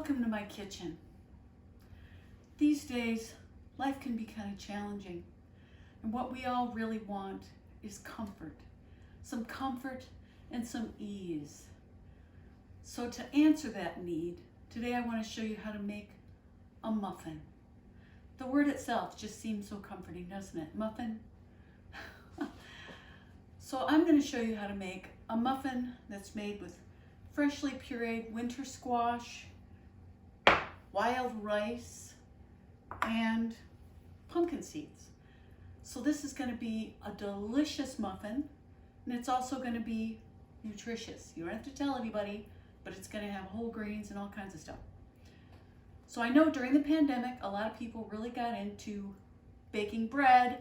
Welcome to my kitchen. These days, life can be kind of challenging, and what we all really want is comfort. Some comfort and some ease. So to answer that need, today I want to show you how to make a muffin. The word itself just seems so comforting, doesn't it? Muffin? So I'm going to show you how to make a muffin that's made with freshly pureed winter squash, wild rice, and pumpkin seeds. So this is going to be a delicious muffin, and it's also going to be nutritious. You don't have to tell anybody, but it's going to have whole grains and all kinds of stuff. So I know during the pandemic, a lot of people really got into baking bread.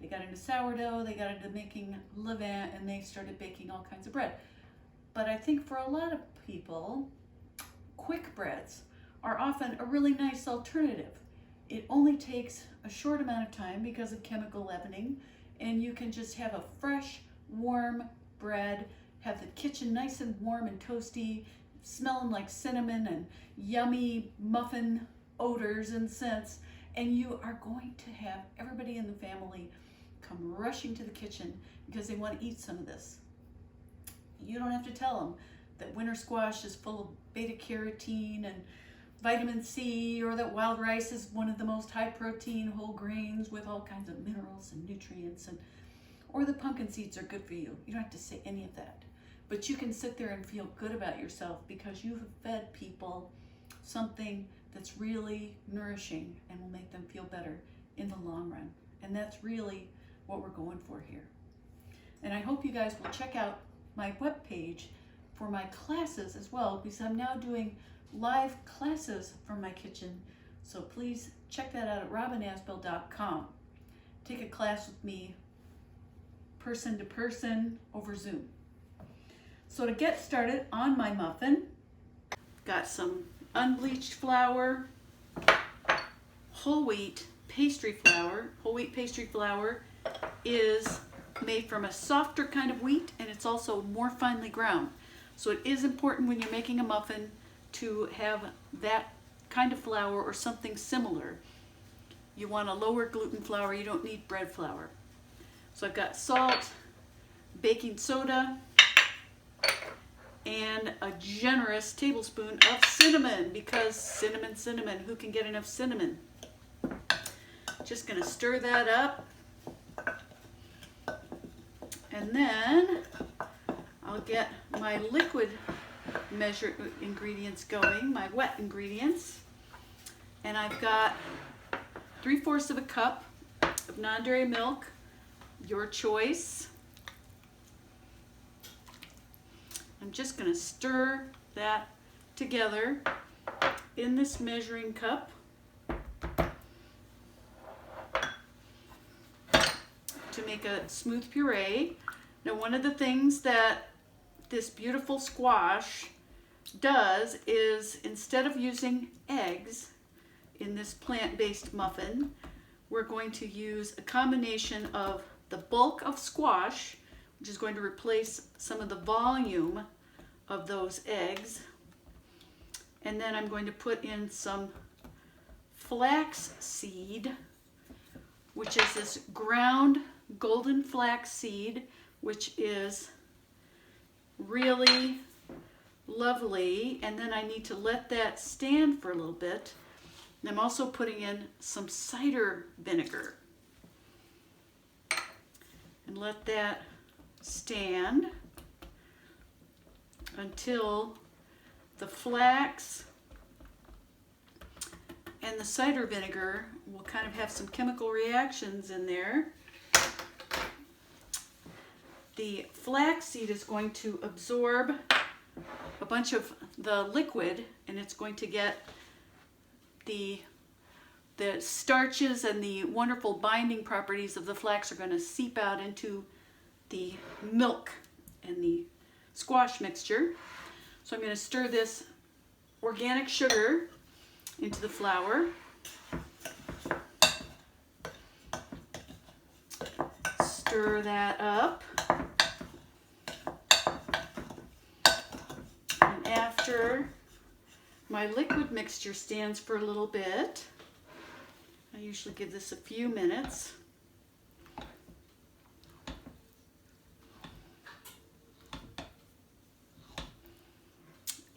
They got into sourdough, they got into making levain, and they started baking all kinds of bread. But I think for a lot of people, quick breads are often a really nice alternative. It only takes a short amount of time because of chemical leavening, and you can just have a fresh, warm bread, have the kitchen nice and warm and toasty, smelling like cinnamon and yummy muffin odors and scents, and you are going to have everybody in the family come rushing to the kitchen because they want to eat some of this. You don't have to tell them that winter squash is full of beta carotene and vitamin C, or that wild rice is one of the most high protein whole grains with all kinds of minerals and nutrients, or the pumpkin seeds are good for you. You don't have to say any of that. But you can sit there and feel good about yourself because you've fed people something that's really nourishing and will make them feel better in the long run. And that's really what we're going for here. And I hope you guys will check out my webpage for my classes as well, because I'm now doing live classes from my kitchen. So please check that out at robinasbell.com. Take a class with me person to person over Zoom. So to get started on my muffin, got some unbleached flour, whole wheat pastry flour. Whole wheat pastry flour is made from a softer kind of wheat, and it's also more finely ground. So it is important when you're making a muffin to have that kind of flour or something similar. You want a lower gluten flour, you don't need bread flour. So I've got salt, baking soda, and a generous tablespoon of cinnamon, because cinnamon, who can get enough cinnamon? Just gonna stir that up. And then I'll get my liquid measured ingredients going, my wet ingredients. And I've got 3/4 of a cup of non-dairy milk, your choice. I'm just going to stir that together in this measuring cup to make a smooth puree. Now, one of the things that this beautiful squash does is, instead of using eggs in this plant-based muffin, we're going to use a combination of the bulk of squash, which is going to replace some of the volume of those eggs. And then I'm going to put in some flax seed, which is this ground golden flax seed, which is really lovely. And then I need to let that stand for a little bit. And I'm also putting in some cider vinegar. And let that stand until the flax and the cider vinegar will kind of have some chemical reactions in there. The flax seed is going to absorb a bunch of the liquid, and it's going to get the starches and the wonderful binding properties of the flax are going to seep out into the milk and the squash mixture. So I'm going to stir this organic sugar into the flour. Stir that up. And after My liquid mixture stands for a little bit. I usually give this a few minutes.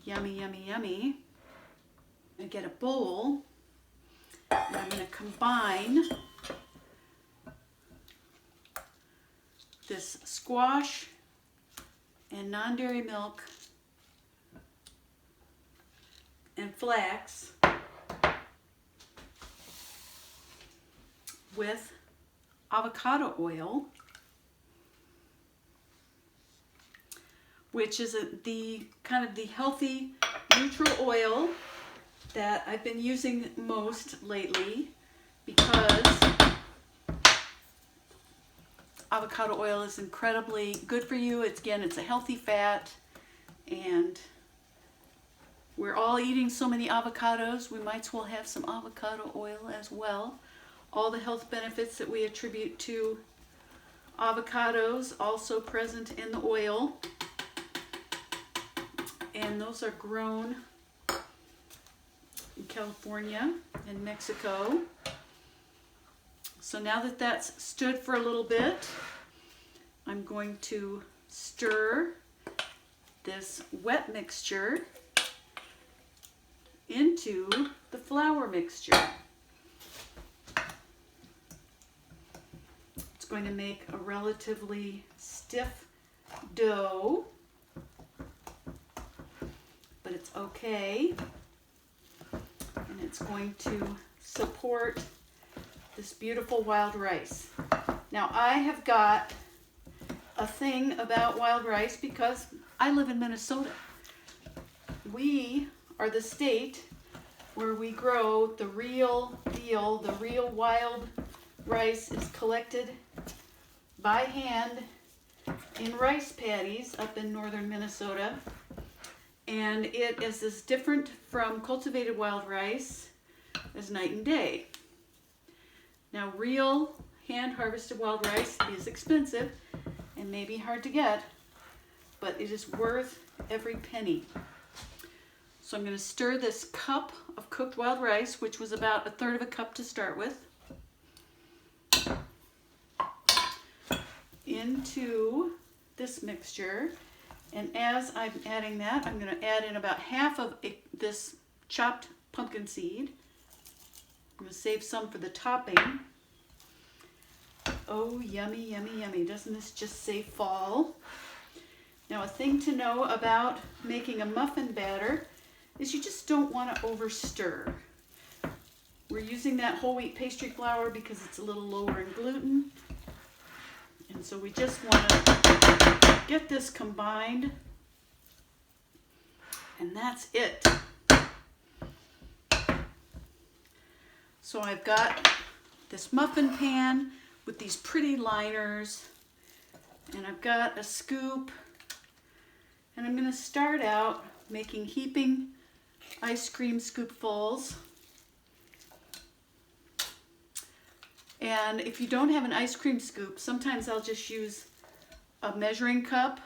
Yummy, yummy, yummy. I get a bowl, and I'm going to combine this squash and non-dairy milk and flax with avocado oil, which is the kind of the healthy neutral oil that I've been using most lately, because avocado oil is incredibly good for you. It's a healthy fat, and we're all eating so many avocados, we might as well have some avocado oil as well. All the health benefits that we attribute to avocados also present in the oil, and those are grown in California and Mexico. So now that that's stood for a little bit, I'm going to stir this wet mixture into the flour mixture. It's going to make a relatively stiff dough, but it's okay. And it's going to support this beautiful wild rice. Now, I have got a thing about wild rice because I live in Minnesota. We are the state where we grow the real deal, the real wild rice is collected by hand in rice paddies up in northern Minnesota. And it is as different from cultivated wild rice as night and day. Now, real hand-harvested wild rice is expensive and maybe hard to get, but it is worth every penny. So I'm going to stir this cup of cooked wild rice, which was about 1/3 of a cup to start with, into this mixture. And as I'm adding that, I'm going to add in about half of this chopped pumpkin seed. I'm going to save some for the topping. Oh, yummy, yummy, yummy. Doesn't this just say fall? Now, a thing to know about making a muffin batter is you just don't want to over stir. We're using that whole wheat pastry flour because it's a little lower in gluten. And so we just want to get this combined, and that's it. So I've got this muffin pan with these pretty liners, and I've got a scoop, and I'm going to start out making heaping ice cream scoopfuls. And if you don't have an ice cream scoop, sometimes I'll just use a measuring cup,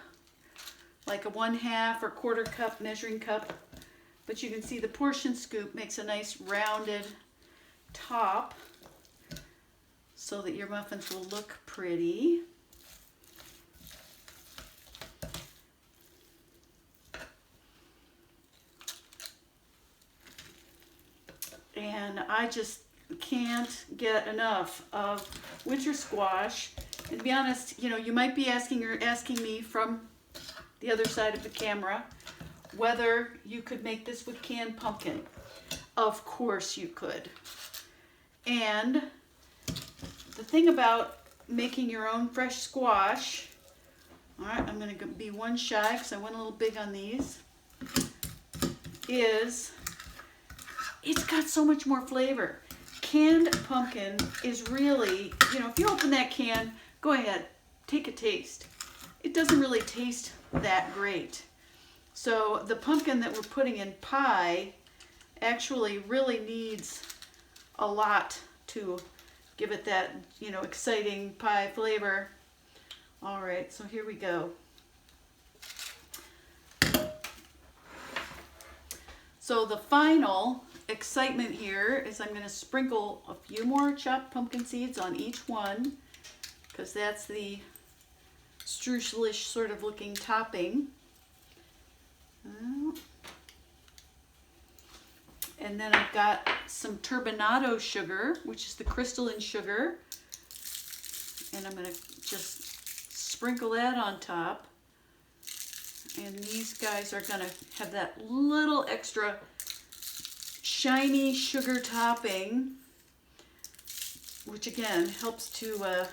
like a 1/2 or 1/4 cup measuring cup. But you can see the portion scoop makes a nice rounded top so that your muffins will look pretty. And I just can't get enough of winter squash. And to be honest, you might be asking me from the other side of the camera whether you could make this with canned pumpkin. Of course you could. And the thing about making your own fresh squash, all right, I'm going to be one shy because I went a little big on these, is it's got so much more flavor. Canned pumpkin is really, if you open that can, go ahead, take a taste. It doesn't really taste that great. So the pumpkin that we're putting in pie actually really needs a lot to give it that, exciting pie flavor. All right, so here we go. So the final excitement here is I'm going to sprinkle a few more chopped pumpkin seeds on each one, because that's the streuselish sort of looking topping. And then I've got some turbinado sugar, which is the crystalline sugar. And I'm going to just sprinkle that on top. And these guys are going to have that little extra shiny sugar topping, which again helps to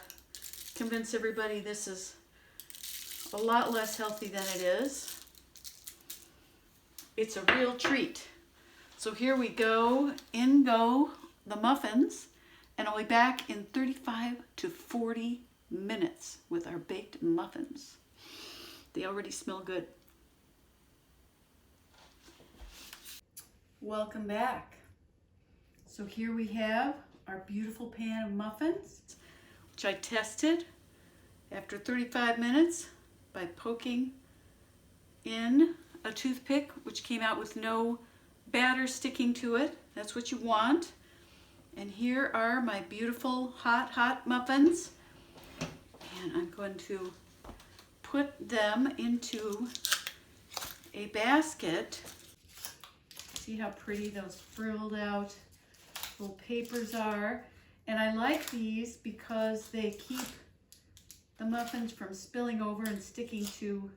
convince everybody this is a lot less healthy than it is. It's a real treat. So here we go, in go the muffins, and I'll be back in 35 to 40 minutes with our baked muffins. They already smell good. Welcome back. So here we have our beautiful pan of muffins, which I tested after 35 minutes by poking in a toothpick, which came out with no batter sticking to it. That's what you want. And here are my beautiful hot muffins. And I'm going to put them into a basket. See how pretty those frilled out little papers are. And I like these because they keep the muffins from spilling over and sticking to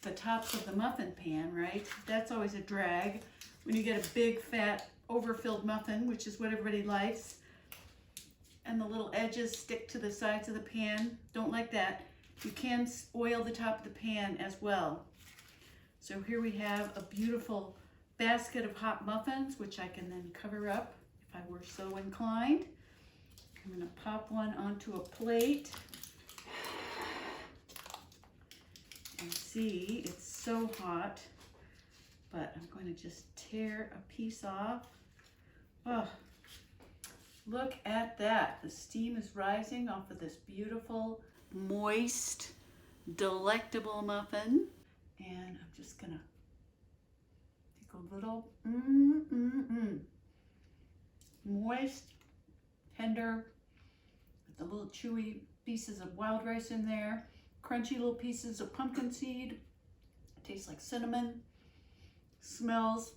the tops of the muffin pan, right? That's always a drag when you get a big fat overfilled muffin, which is what everybody likes, and the little edges stick to the sides of the pan. Don't like that. You can oil the top of the pan as well. So here we have a beautiful basket of hot muffins, which I can then cover up if I were so inclined. I'm going to pop one onto a plate. And see, it's so hot, but I'm going to just tear a piece off. Oh, look at that. The steam is rising off of this beautiful, moist, delectable muffin. And I'm just gonna take a little moist, tender, with the little chewy pieces of wild rice in there, crunchy little pieces of pumpkin seed. Tastes like cinnamon. Smells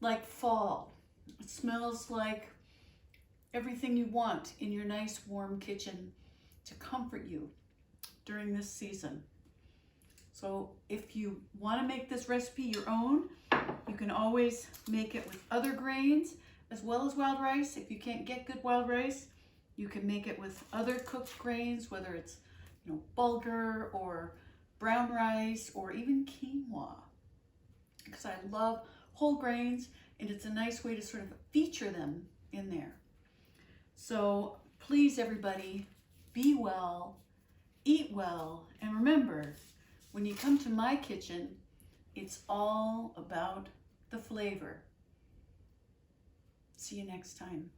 like fall. It smells like everything you want in your nice warm kitchen to comfort you during this season. So if you want to make this recipe your own, you can always make it with other grains as well as wild rice. If you can't get good wild rice, you can make it with other cooked grains, whether it's bulgur or brown rice or even quinoa, because I love whole grains and it's a nice way to sort of feature them in there. So please, everybody, be well, eat well, and remember, when you come to my kitchen, it's all about the flavor. See you next time.